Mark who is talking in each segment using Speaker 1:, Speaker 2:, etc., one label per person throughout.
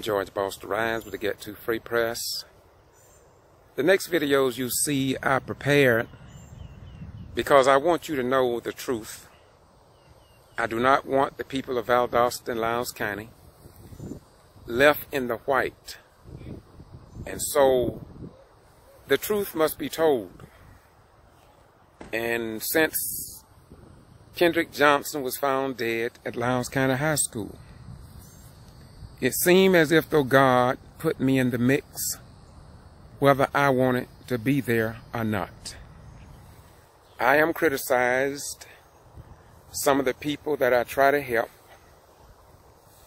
Speaker 1: George Boss the Rhymes with the Get To Free Press. The next videos you see are prepared because I want you to know the truth. I do not want the people of Valdosta and Lowndes County left in the white. And so the truth must be told. And since Kendrick Johnson was found dead at Lowndes County High School, it seemed as if though God put me in the mix, whether I wanted to be there or not. I am criticized. Some of the people that I try to help,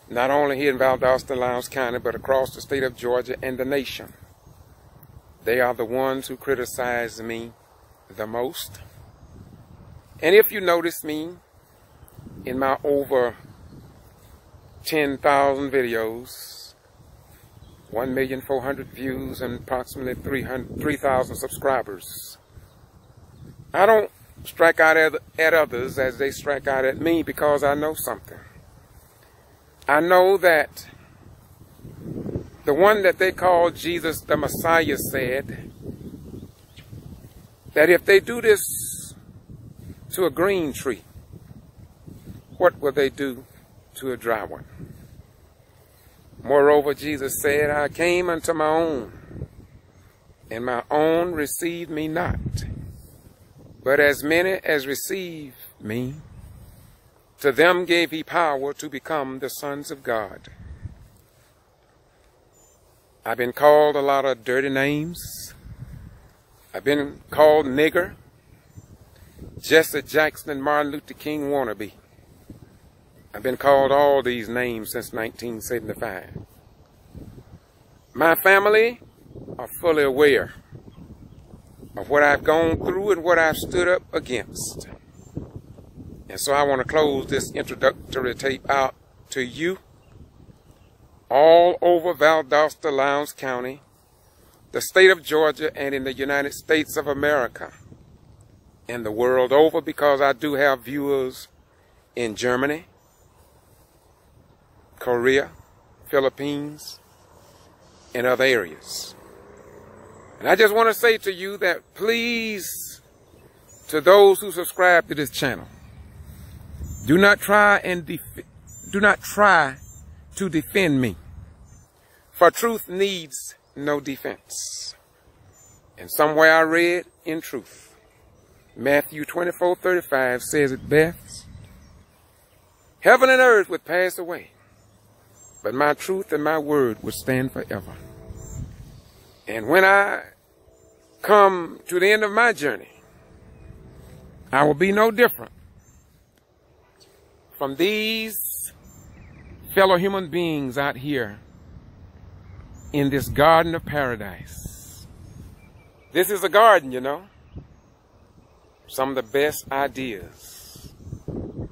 Speaker 1: not only here in Valdosta and Lowndes County, but across the state of Georgia and the nation, they are the ones who criticize me the most. And if you notice me in my over 10,000 videos, 1,400,000 views, and approximately 3,000 subscribers, I don't strike out at others as they strike out at me, because I know something. I know that the one that they call Jesus the Messiah said that if they do this to a green tree, what will they do to a dry one? Moreover, Jesus said, I came unto my own, and my own received me not. But as many as received me, to them gave he power to become the sons of God. I've been called a lot of dirty names. I've been called nigger, Jesse Jackson, and Martin Luther King wannabe. I've been called all these names since 1975. My family are fully aware of what I've gone through and what I've stood up against. And so I want to close this introductory tape out to you all over Valdosta, Lowndes County, the state of Georgia, and in the United States of America, and the world over, because I do have viewers in Germany, Korea, Philippines, and other areas. And I just want to say to you that please, to those who subscribe to this channel, do not try to defend me, for truth needs no defense. And somewhere I read in truth, Matthew 24:35 says it best, heaven and earth would pass away, but my truth and my word would stand forever. And when I come to the end of my journey, I will be no different from these fellow human beings out here in this garden of paradise. This is a garden, you know. Some of the best ideas,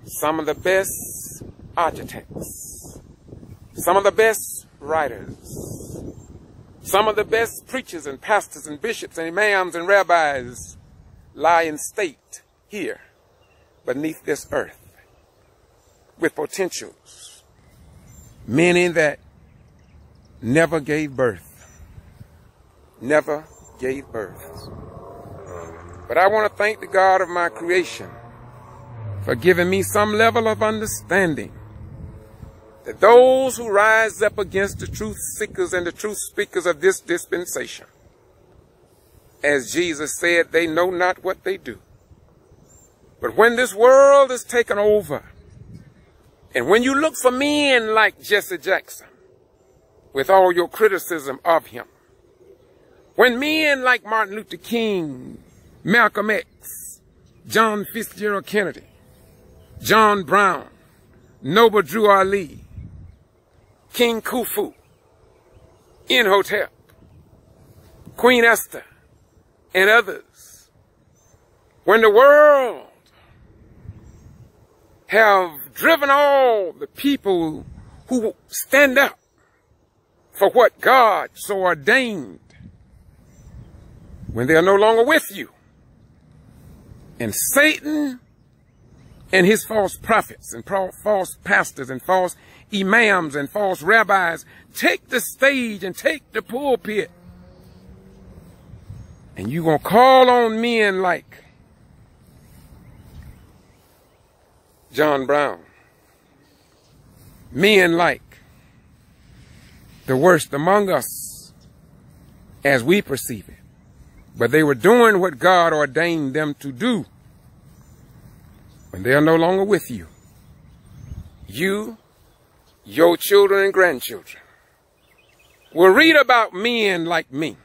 Speaker 1: some of the best architects, some of the best writers, some of the best preachers and pastors and bishops and imams and rabbis lie in state here beneath this earth with potentials, many that never gave birth. Never gave birth. But I want to thank the God of my creation for giving me some level of understanding that those who rise up against the truth seekers and the truth speakers of this dispensation, as Jesus said, they know not what they do. But when this world is taken over, and when you look for men like Jesse Jackson, with all your criticism of him, when men like Martin Luther King, Malcolm X, John Fitzgerald Kennedy, John Brown, Noble Drew Ali, King Khufu, Imhotep, Queen Esther, and others, when the world have driven all the people who stand up for what God so ordained, when they are no longer with you, and Satan and his false prophets and false pastors and false imams and false rabbis take the stage and take the pulpit. And you're going to call on men like John Brown, men like the worst among us as we perceive it. But they were doing what God ordained them to do. When they are no longer with you, you, your children and grandchildren will read about men like me,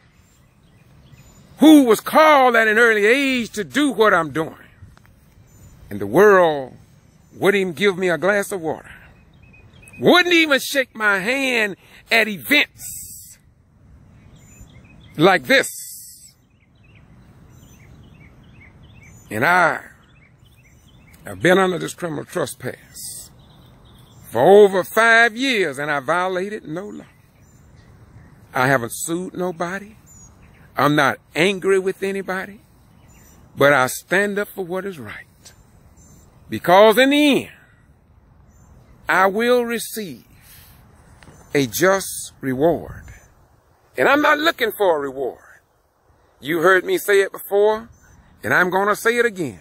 Speaker 1: who was called at an early age to do what I'm doing. And the world wouldn't even give me a glass of water, wouldn't even shake my hand at events like this. And I've been under this criminal trespass for over 5 years, and I violated no law. I haven't sued nobody. I'm not angry with anybody, but I stand up for what is right. Because in the end, I will receive a just reward. And I'm not looking for a reward. You heard me say it before, and I'm going to say it again.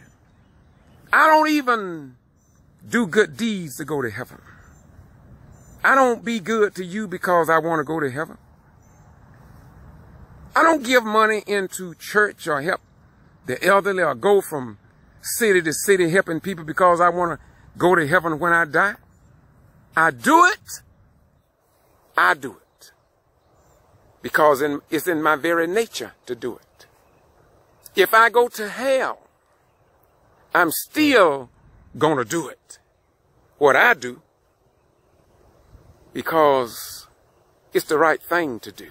Speaker 1: I don't even do good deeds to go to heaven. I don't be good to you because I want to go to heaven. I don't give money into church or help the elderly or go from city to city helping people because I want to go to heaven when I die. I do it because it's in my very nature to do it. If I go to hell, I'm still going to do it, what I do, because it's the right thing to do.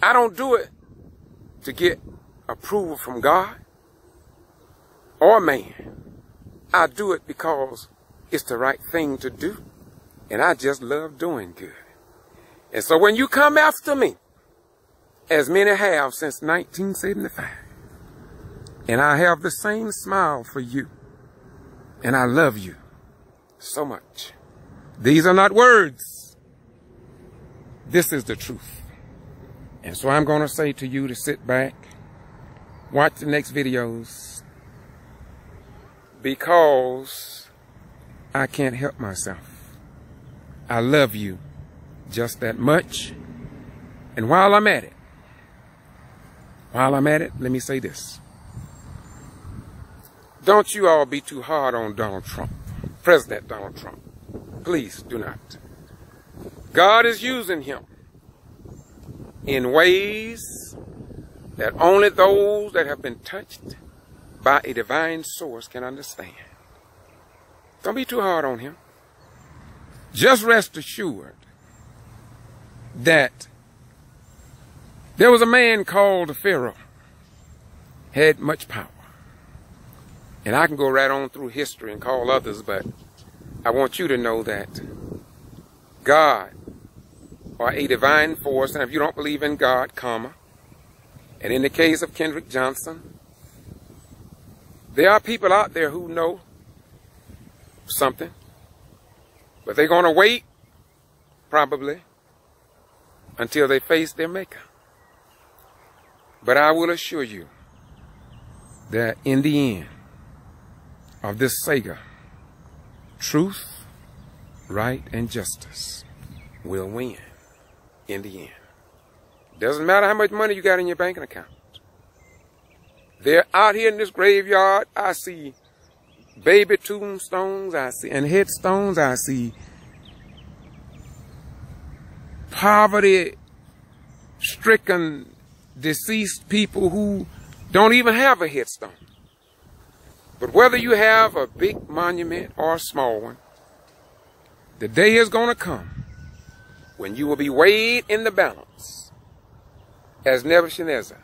Speaker 1: I don't do it to get approval from God or man. I do it because it's the right thing to do, and I just love doing good. And so when you come after me, as many have since 1975, and I have the same smile for you, and I love you so much. These are not words. This is the truth. And so I'm going to say to you to sit back, watch the next videos, because I can't help myself. I love you just that much. And while I'm at it, let me say this. Don't you all be too hard on Donald Trump, President Donald Trump. Please do not. God is using him in ways that only those that have been touched by a divine source can understand. Don't be too hard on him. Just rest assured that there was a man called Pharaoh, had much power. And I can go right on through history and call others, but I want you to know that God, or a divine force, and if you don't believe in God, and in the case of Kendrick Johnson, there are people out there who know something, but they're going to wait, probably, until they face their maker. But I will assure you that in the end of this saga, truth, right, and justice will win in the end. Doesn't matter how much money you got in your banking account. They're out here in this graveyard. I see baby tombstones, and headstones. I see poverty-stricken, deceased people who don't even have a headstone. But whether you have a big monument or a small one, the day is going to come when you will be weighed in the balance as Nebuchadnezzar.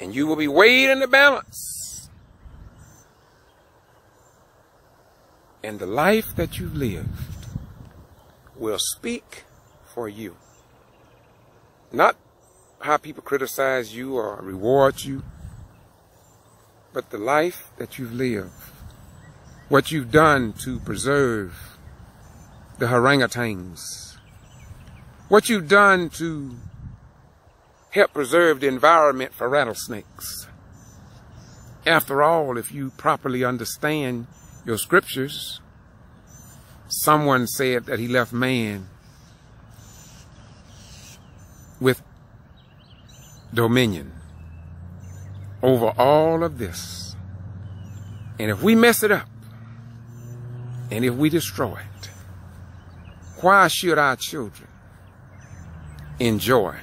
Speaker 1: And you will be weighed in the balance. And the life that you've lived will speak for you. Not how people criticize you or reward you, but the life that you've lived what you've done to preserve the orangutans, what you've done to help preserve the environment for rattlesnakes. After all, if you properly understand your scriptures, someone said that he left man with dominion over all of this. And if we mess it up, and if we destroy it, why should our children enjoy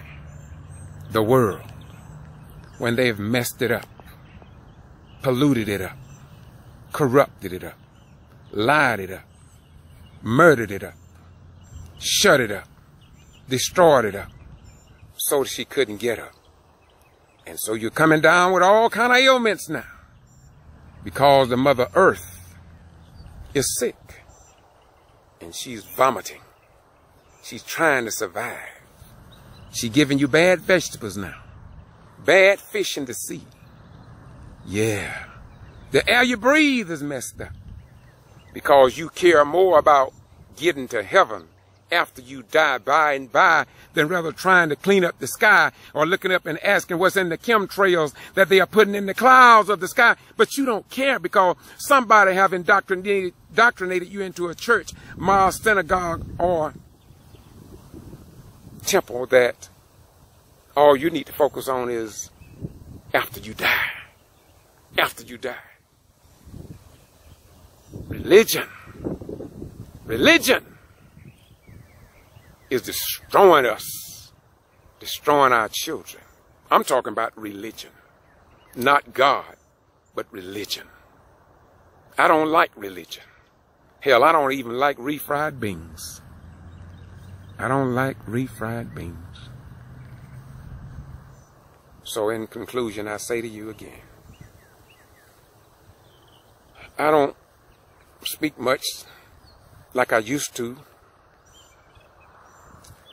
Speaker 1: the world when they've messed it up, polluted it up, corrupted it up, lied it up, murdered it up, shut it up, destroyed it up, so she couldn't get up? And so you're coming down with all kind of ailments now, because the Mother Earth is sick and she's vomiting. She's trying to survive. She's giving you bad vegetables now, bad fish in the sea. Yeah, the air you breathe is messed up because you care more about getting to heaven after you die by and by than rather trying to clean up the sky or looking up and asking what's in the chemtrails that they are putting in the clouds of the sky. But you don't care because somebody have indoctrinated you into a church, mosque, synagogue, or temple that all you need to focus on is after you die. After you die. Religion is destroying us, destroying our children. I'm talking about religion, not God, but religion. I don't like religion. Hell, I don't even like refried beans. I don't like refried beans. So in conclusion, I say to you again, I don't speak much like I used to.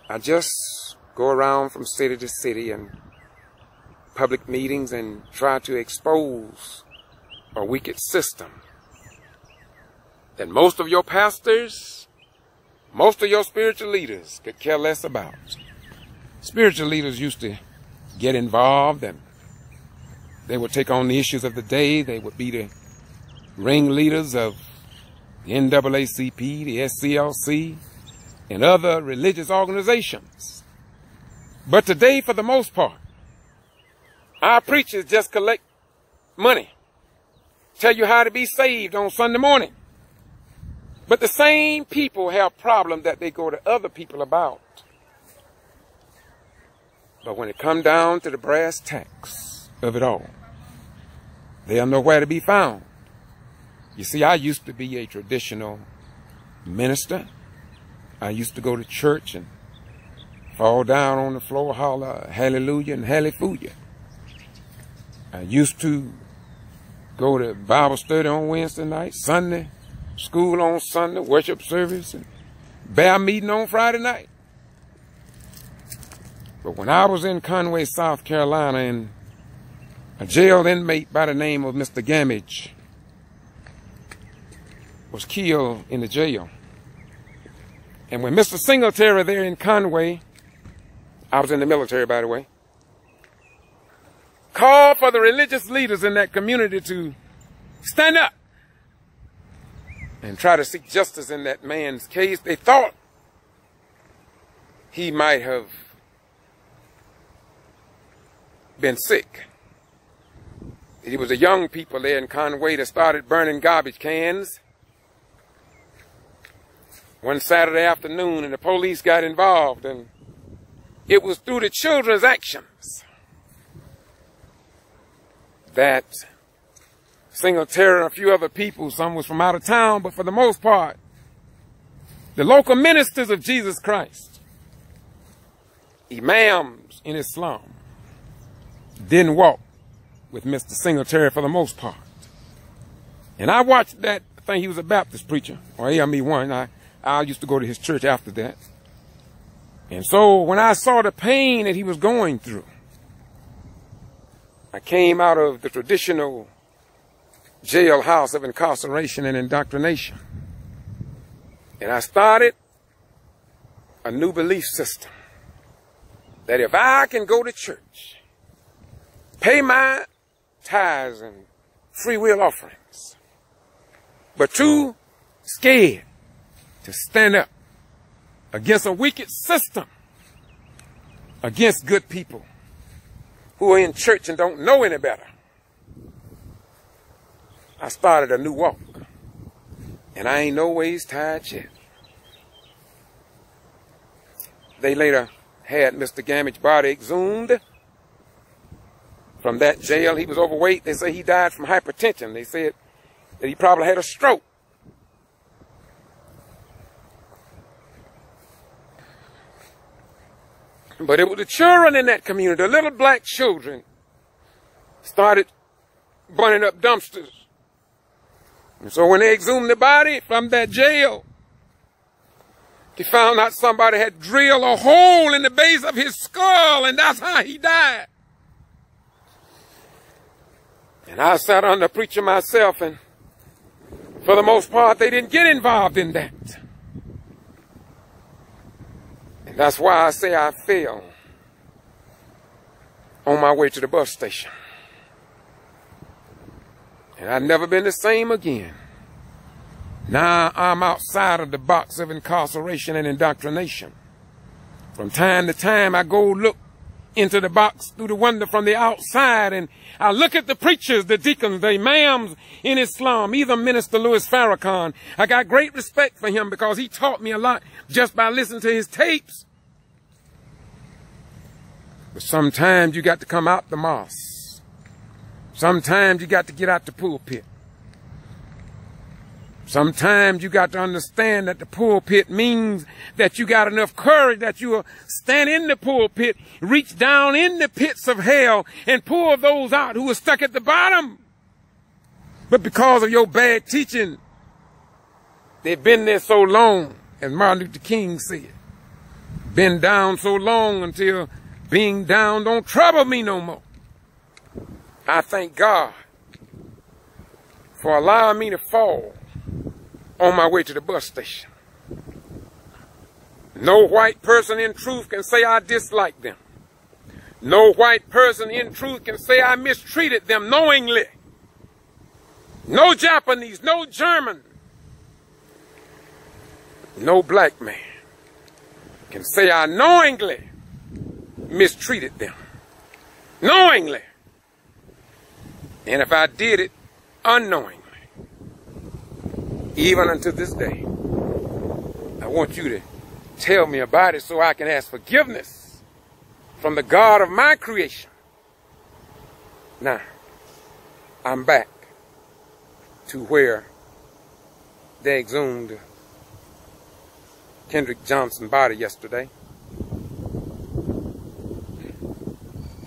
Speaker 1: I just go around from city to city and public meetings and try to expose a wicked system that most of your pastors, most of your spiritual leaders could care less about. Spiritual leaders used to get involved and they would take on the issues of the day. They would be the ringleaders of the NAACP, the SCLC, and other religious organizations. But today, for the most part, our preachers just collect money, tell you how to be saved on Sunday morning. But the same people have problems that they go to other people about. But when it comes down to the brass tacks of it all, they are nowhere to be found. You see, I used to be a traditional minister. I used to go to church and fall down on the floor, holler hallelujah and hallelujah. I used to go to Bible study on Wednesday night, Sunday, school on Sunday, worship service, and bear meeting on Friday night. But when I was in Conway, South Carolina, and a jailed inmate by the name of Mr. Gamage was killed in the jail. And when Mr. Singletary there in Conway, I was in the military, by the way, called for the religious leaders in that community to stand up and try to seek justice in that man's case, they thought he might have been sick. It was the young people there in Conway that started burning garbage cans one Saturday afternoon, and the police got involved, and it was through the children's actions that Singletary and a few other people, some was from out of town, but for the most part, the local ministers of Jesus Christ, imams in Islam, didn't walk with Mr. Singletary for the most part. And I watched that. I think he was a Baptist preacher, or AME1. I used to go to his church after that. And so when I saw the pain that he was going through, I came out of the traditional jailhouse of incarceration and indoctrination. And I started a new belief system that if I can go to church, pay my tithes and free will offerings, but too scared to stand up against a wicked system, against good people who are in church and don't know any better, I started a new walk. And I ain't no ways tired yet. They later had Mr. Gammage's body exhumed from that jail. He was overweight. They say he died from hypertension. They said that he probably had a stroke. But it was the children in that community, the little black children, started burning up dumpsters. And so when they exhumed the body from that jail, they found out somebody had drilled a hole in the base of his skull, and that's how he died. And I sat under the preacher myself, and for the most part, they didn't get involved in that. And that's why I say I fell on my way to the bus station. And I've never been the same again. Now I'm outside of the box of incarceration and indoctrination. From time to time, I go look into the box through the window from the outside, and I look at the preachers, the deacons, the imams in Islam, even Minister Louis Farrakhan. I got great respect for him because he taught me a lot just by listening to his tapes. But sometimes you got to come out the mosque. Sometimes you got to get out the pulpit. Sometimes you got to understand that the pulpit means that you got enough courage that you will stand in the pulpit, reach down in the pits of hell, and pull those out who are stuck at the bottom. But because of your bad teaching, they've been there so long, as Martin Luther King said. Been down so long until being down don't trouble me no more. I thank God for allowing me to fall on my way to the bus station. No white person in truth can say I dislike them. No white person in truth can say I mistreated them knowingly. No Japanese, no German, no black man can say I knowingly mistreated them. Knowingly. And if I did it unknowingly, even unto this day, I want you to tell me about it so I can ask forgiveness from the God of my creation. Now, I'm back to where they exhumed Kendrick Johnson's body yesterday.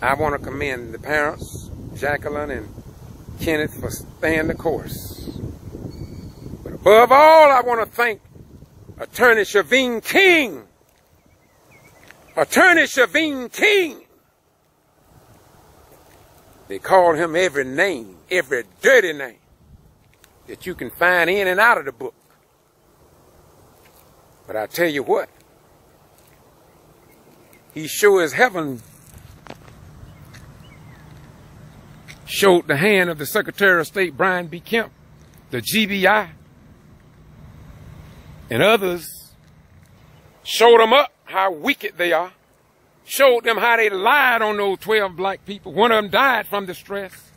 Speaker 1: I want to commend the parents, Jacqueline and Kenneth, for staying the course. But above all, I want to thank Attorney Shaveen King. Attorney Shaveen King. They called him every name, every dirty name that you can find in and out of the book. But I tell you what, he sure as heaven showed the hand of the Secretary of State, Brian B. Kemp, the G.B.R, and others, showed them up how wicked they are, showed them how they lied on those 12 black people. One of them died from the stress.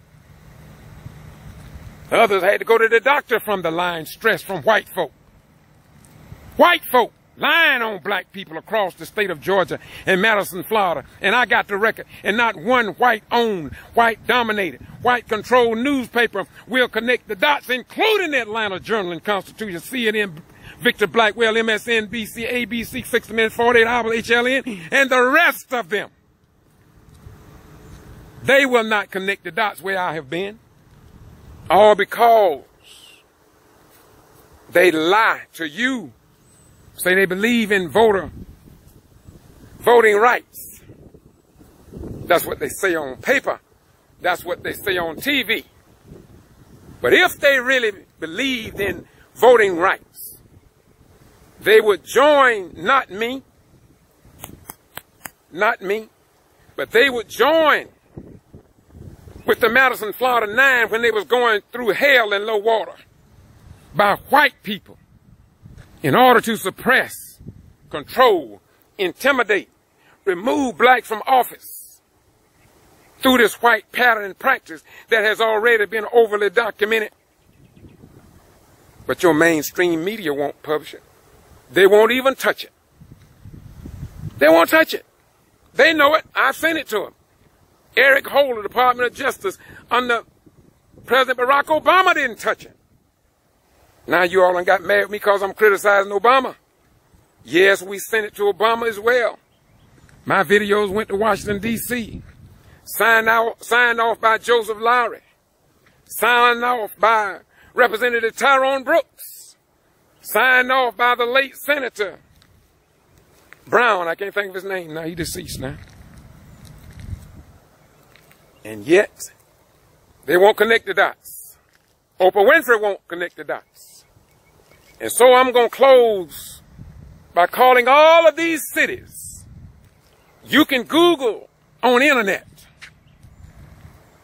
Speaker 1: Others had to go to the doctor from the lying stress from white folk. White folk lying on black people across the state of Georgia and Madison, Florida. And I got the record. And not one white-owned, white-dominated, white-controlled newspaper will connect the dots, including the Atlanta Journal and Constitution, CNN, Victor Blackwell, MSNBC, ABC, 60 Minutes, 48 Hours, HLN, and the rest of them. They will not connect the dots where I have been. All because they lie to you. Say they believe in voting rights. That's what they say on paper. That's what they say on TV. But if they really believed in voting rights, they would join, not me, but they would join with the Madison, Florida 9 when they was going through hell and low water by white people in order to suppress, control, intimidate, remove blacks from office through this white pattern and practice that has already been overly documented. But your mainstream media won't publish it. They won't even touch it. They won't touch it. They know it. I sent it to them. Eric Holder, Department of Justice, under President Barack Obama, didn't touch it. Now you all done got mad at me because I'm criticizing Obama. Yes, we sent it to Obama as well. My videos went to Washington, D.C., signed off by Joseph Lowry, signed off by Representative Tyrone Brooks, signed off by the late Senator Brown. I can't think of his name now. He's deceased now. And yet, they won't connect the dots. Oprah Winfrey won't connect the dots. And so I'm going to close by calling all of these cities. You can Google on the internet,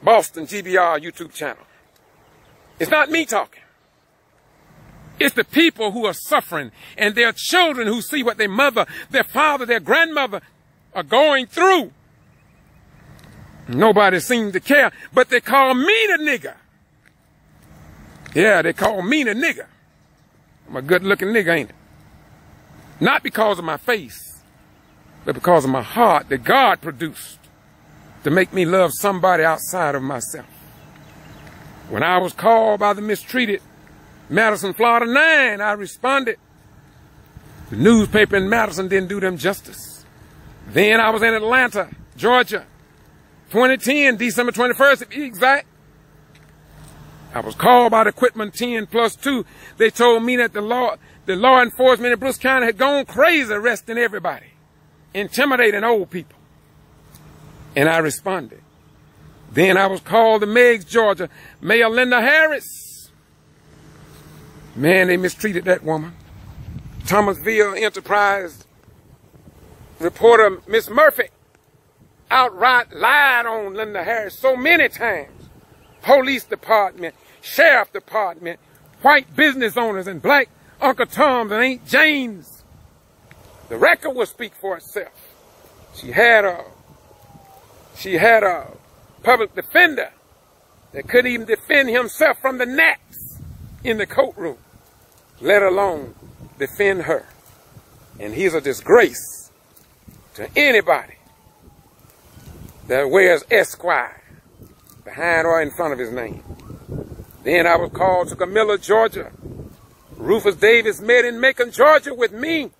Speaker 1: Boston G.B.R. YouTube channel. It's not me talking. It's the people who are suffering and their children who see what their mother, their father, their grandmother are going through. Nobody seems to care, but they call me the nigger. Yeah, they call me the nigger. I'm a good-looking nigga, ain't it? Not because of my face, but because of my heart that God produced to make me love somebody outside of myself. When I was called by the mistreated Madison, Florida 9, I responded. The newspaper in Madison didn't do them justice. Then I was in Atlanta, Georgia, 2010, December 21st, to be exact. I was called by the Quitman 10+2. They told me that the law enforcement in Brooks County had gone crazy arresting everybody, intimidating old people. And I responded. Then I was called to Meigs, Georgia, Mayor Linda Harris. Man, they mistreated that woman. Thomasville Enterprise reporter Miss Murphy outright lied on Linda Harris so many times. Police department, sheriff department, white business owners and black Uncle Toms and Aunt Janes. The record will speak for itself. She had a public defender that couldn't even defend himself from the gnats in the courtroom, let alone defend her. And he's a disgrace to anybody that wears Esquire behind or in front of his name. Then I was called to Camilla, Georgia. Rufus Davis met in Macon, Georgia with me.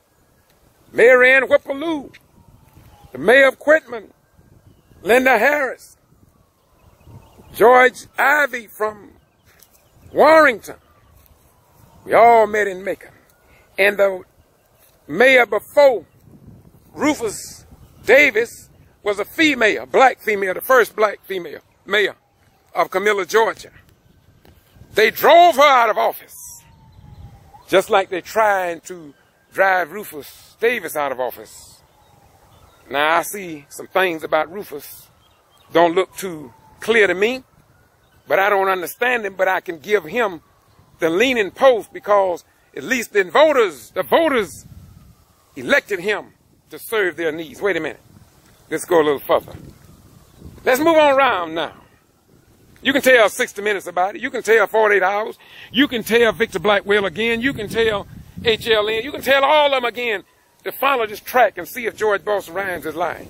Speaker 1: Mary Ann Whippaloo, the mayor of Quitman, Linda Harris, George Ivey from Warrington. We all met in Macon. And the mayor before Rufus Davis was a female, black female, the first black female mayor of Camilla, Georgia. They drove her out of office, just like they're trying to drive Rufus Davis out of office. Now, I see some things about Rufus don't look too clear to me, but I don't understand him, but I can give him the leaning post because at least the voters elected him to serve their needs. Wait a minute. Let's go a little further. Let's move on around now. You can tell 60 Minutes about it. You can tell 48 Hours. You can tell Victor Blackwell again. You can tell HLN. You can tell all of them again to follow this track and see if George Boston Rhymes is lying.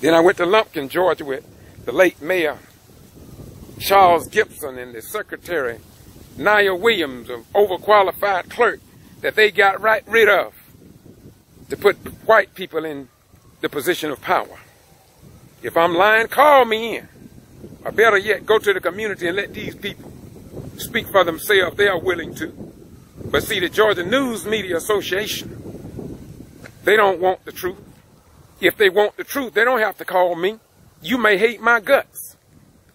Speaker 1: Then I went to Lumpkin, Georgia with the late Mayor Charles Gibson and the Secretary Nia Williams, an overqualified clerk that they got rid of to put white people in the position of power. If I'm lying, call me in. Or better yet, go to the community and let these people speak for themselves. They are willing to. But see, the Georgia News Media Association, they don't want the truth. If they want the truth, they don't have to call me. You may hate my guts.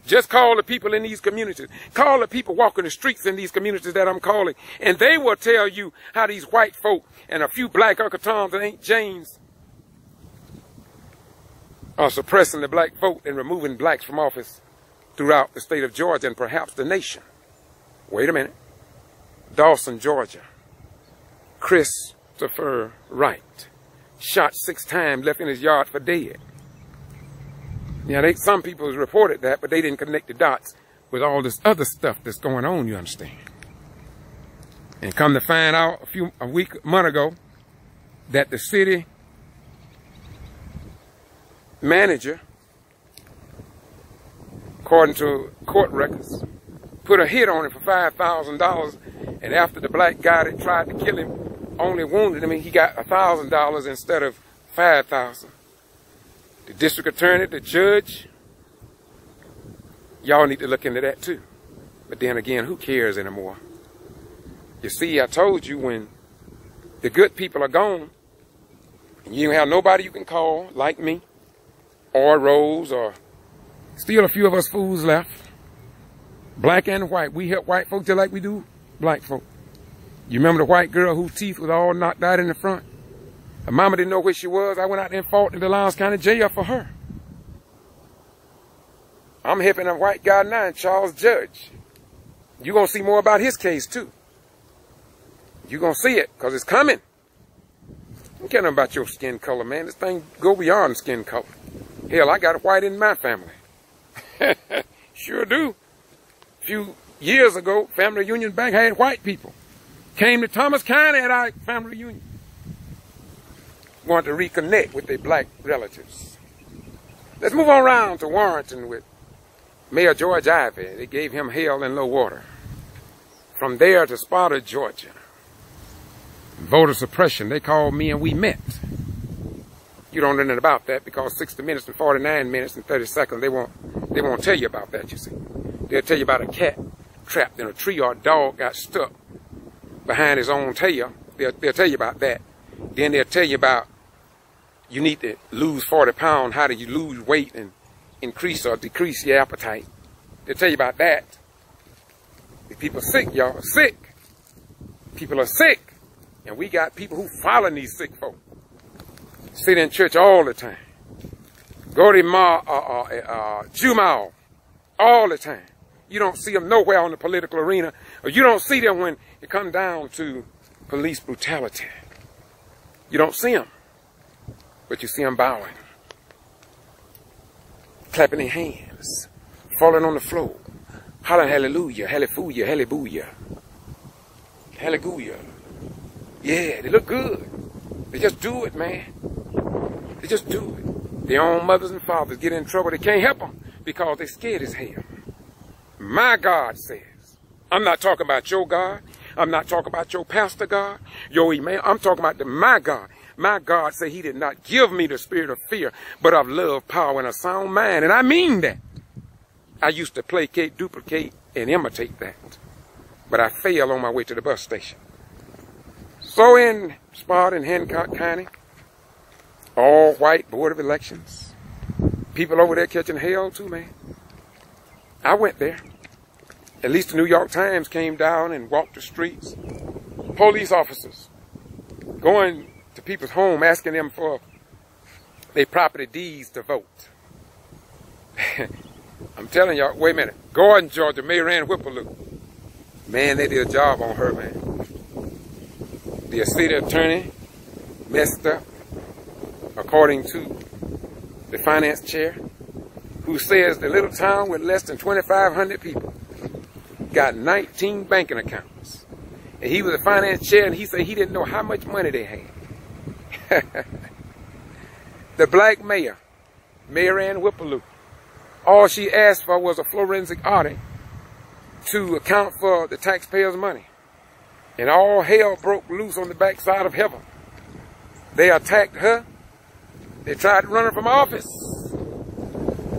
Speaker 1: Just call the people in these communities. Call the people walking the streets in these communities that I'm calling. And they will tell you how these white folk and a few black Uncle Toms and Aunt Janes are suppressing the black vote and removing blacks from office throughout the state of Georgia and perhaps the nation. Wait a minute. Dawson, Georgia. Christopher Wright. Shot 6 times, left in his yard for dead. Yeah, some people reported that, but they didn't connect the dots with all this other stuff that's going on, you understand. And come to find out a month ago that the city manager, according to court records, put a hit on him for $5,000, and after the black guy that tried to kill him only wounded him, he got $1,000 instead of $5,000. The district attorney, the judge, y'all need to look into that too. But then again, who cares anymore? You see, I told you, when the good people are gone, and you don't have nobody you can call like me, or Rose, or still a few of us fools left, black and white. We help white folk just like we do black folk. You remember the white girl whose teeth was all knocked out in the front? Her mama didn't know where she was. I went out there and fought in the Lowndes County Jail for her. I'm helping a white guy now, Charles Judge. You're going to see more about his case, too. You're going to see it, because it's coming. Don't care nothing about your skin color, man. This thing go beyond skin color. Hell, I got a white in my family. Sure do. A few years ago, Family Union Bank had white people. Came to Thomas County at our family reunion. Want to reconnect with their black relatives. Let's move on around to Warrenton with Mayor George Ivey. They gave him hell in low water. From there to Sparta, Georgia. Voter suppression. They called me and we met. You don't know nothing about that, because 60 minutes and 49 minutes and 30 seconds, they won't tell you about that, you see. They'll tell you about a cat trapped in a tree, or a dog got stuck behind his own tail. They'll tell you about that. Then they'll tell you about you need to lose 40 pounds. How do you lose weight and increase or decrease your appetite? They'll tell you about that. The people are sick, y'all. Sick. People are sick. And we got people who following these sick folk. Sit in church all the time. Go to G.B.R. all the time. You don't see them nowhere on the political arena, or you don't see them when it comes down to police brutality. You don't see them, but you see them bowing, clapping their hands, falling on the floor, hollering hallelujah, hallelujah, hallelujah, hallelujah. Yeah, they look good. They just do it, man. They just do it. Their own mothers and fathers get in trouble. They can't help them because they're scared as hell. My God says, I'm not talking about your God. I'm not talking about your pastor God, your imam. I'm talking about my God. My God said he did not give me the spirit of fear, but of love, power, and a sound mind. And I mean that. I used to placate, duplicate, and imitate that. But I failed on my way to the bus station. So in Sparta and Hancock County, all white board of elections, people over there catching hell too, man. I went there. At least the New York Times came down and walked the streets. Police officers going to people's home, asking them for their property deeds to vote. I'm telling y'all, wait a minute. Gordon, Georgia, Mayor Ann Whipperloo. Man, they did a job on her, man. The city attorney messed up, according to the finance chair, who says the little town with less than 2,500 people got 19 banking accounts. And he was the finance chair, and he said he didn't know how much money they had. The black mayor, Mayor Ann Whipperloo, all she asked for was a forensic audit to account for the taxpayers' money. And all hell broke loose on the backside of heaven. They attacked her. They tried to run her from office.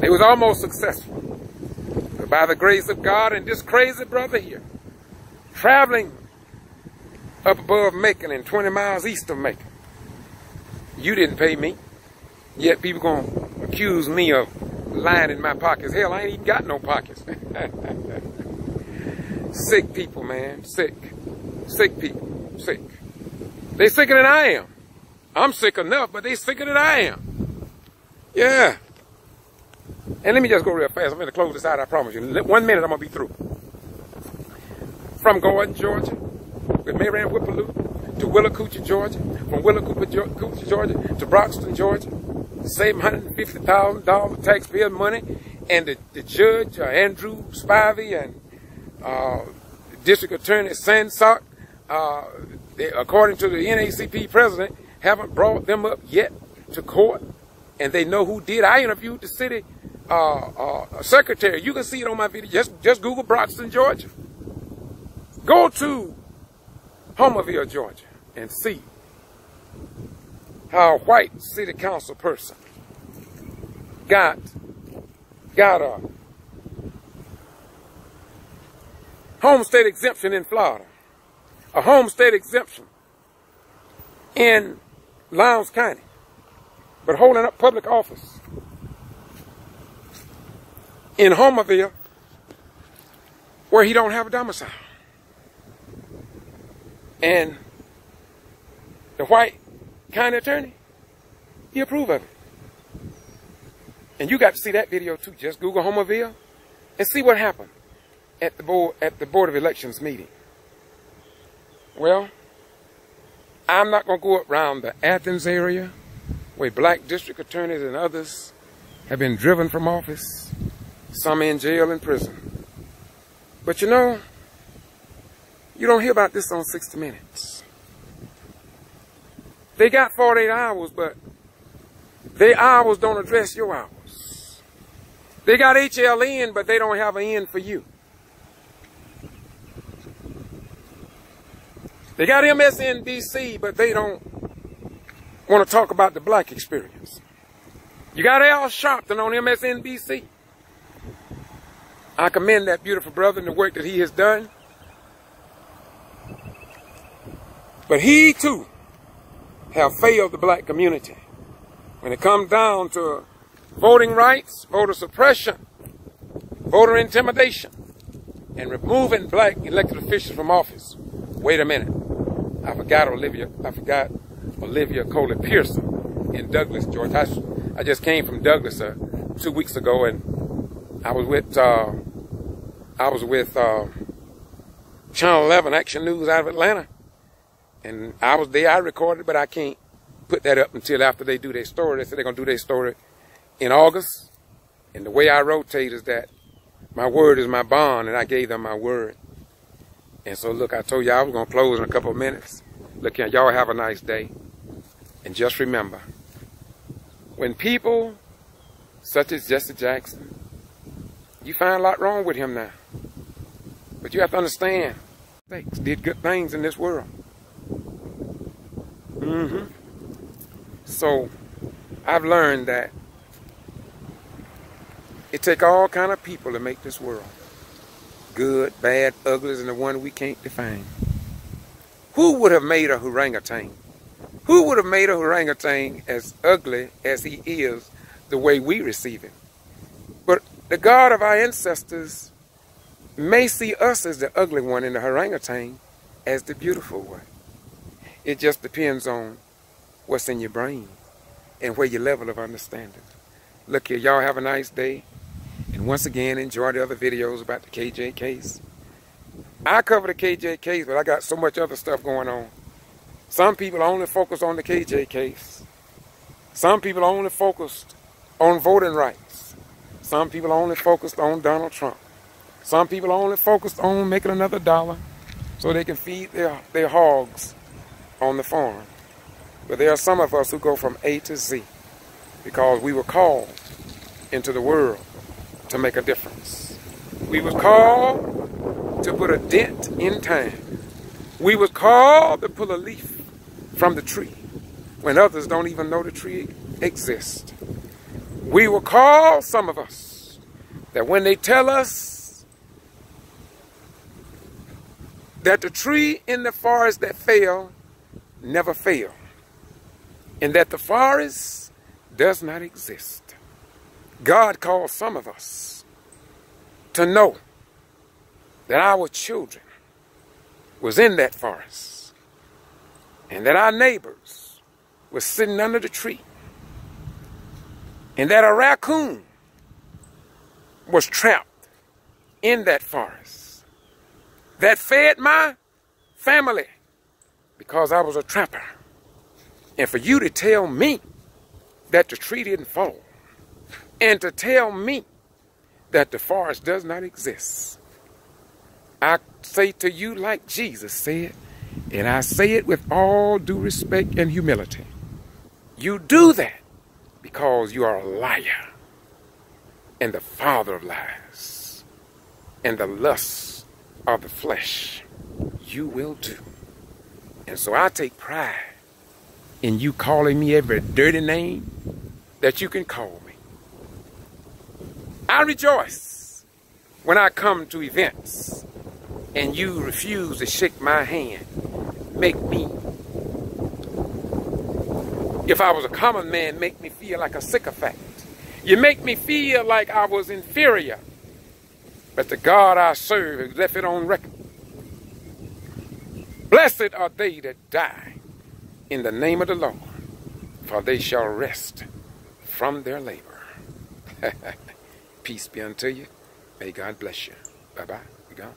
Speaker 1: They was almost successful. But by the grace of God and this crazy brother here, traveling up above Macon and 20 miles east of Macon, you didn't pay me. Yet people gonna accuse me of lying in my pockets. Hell, I ain't even got no pockets. Sick people, man. Sick. Sick people. Sick. They sicker than I am. I'm sick enough, but they sicker than I am. Yeah. And let me just go real fast. I'm going to close this out, I promise you. 1 minute, I'm going to be through. From Gordon, Georgia, with Marianne Whippaloo, to Willacoochee, Georgia. From Willacoochee, Georgia, to Broxton, Georgia. Saving $150,000 taxpayer money. And the judge, Andrew Spivey, and District Attorney Sansock, according to the NACP president, haven't brought them up yet to court. And they know who did. I interviewed the city secretary. You can see it on my video. Just Google Broxton, Georgia. Go to Homerville, Georgia, and see how a white city council person got a homestead exemption in Florida, a homestead exemption in Lowndes County, but holding up public office in Homerville where he don't have a domicile. And the white county attorney, he approved of it. And you got to see that video too. Just Google Homerville and see what happened at the Board of Elections meeting. Well, I'm not going to go around the Athens area where black district attorneys and others have been driven from office, some in jail and prison. But you know, you don't hear about this on 60 Minutes. They got 48 hours, but their hours don't address your hours. They got HLN, but they don't have an N for you. They got MSNBC, but they don't want to talk about the black experience. You got Al Sharpton on MSNBC. I commend that beautiful brother and the work that he has done. But he too have failed the black community when it comes down to voting rights, voter suppression, voter intimidation, and removing black elected officials from office. Wait a minute. I forgot Olivia Coley Pearson in Douglas, Georgia. I just came from Douglas 2 weeks ago, and I was with Channel 11 Action News out of Atlanta. And I was there, I recorded, but I can't put that up until after they do their story. They said they're going to do their story in August. And the way I rotate is that my word is my bond, and I gave them my word. And so, look, I told you I was going to close in a couple of minutes. Look, y'all have a nice day. And just remember, when people such as Jesse Jackson, you find a lot wrong with him now. But you have to understand, mistakes did good things in this world. So I've learned that it takes all kind of people to make this world. Good, bad, uglies, and the one we can't define. Who would have made a orangutan? Who would have made a orangutan as ugly as he is the way we receive him? But the God of our ancestors may see us as the ugly one and the orangutan as the beautiful one. It just depends on what's in your brain and where your level of understanding. Look here, y'all have a nice day. And once again, enjoy the other videos about the KJ case. I cover the KJ case, but I got so much other stuff going on. Some people only focus on the KJ case. Some people only focused on voting rights. Some people only focused on Donald Trump. Some people only focused on making another dollar so they can feed their hogs on the farm. But there are some of us who go from A to Z because we were called into the world to make a difference. We was called to put a dent in time. We was called to pull a leaf from the tree when others don't even know the tree exists. We were called, some of us, that when they tell us that the tree in the forest that fell never fail, and that the forest does not exist, God called some of us to know that our children was in that forest and that our neighbors were sitting under the tree and that a raccoon was trapped in that forest that fed my family because I was a trapper. And for you to tell me that the tree didn't fall and to tell me that the forest does not exist, I say to you like Jesus said, and I say it with all due respect and humility. You do that because you are a liar and the father of lies and the lusts of the flesh you will do. And so I take pride in you calling me every dirty name that you can call me. I rejoice when I come to events and you refuse to shake my hand. Make me, if I was a common man, make me feel like a sycophant. You make me feel like I was inferior. But the God I serve has left it on record. Blessed are they that die in the name of the Lord, for they shall rest from their labor. Peace be unto you. May God bless you. Bye-bye. We gone.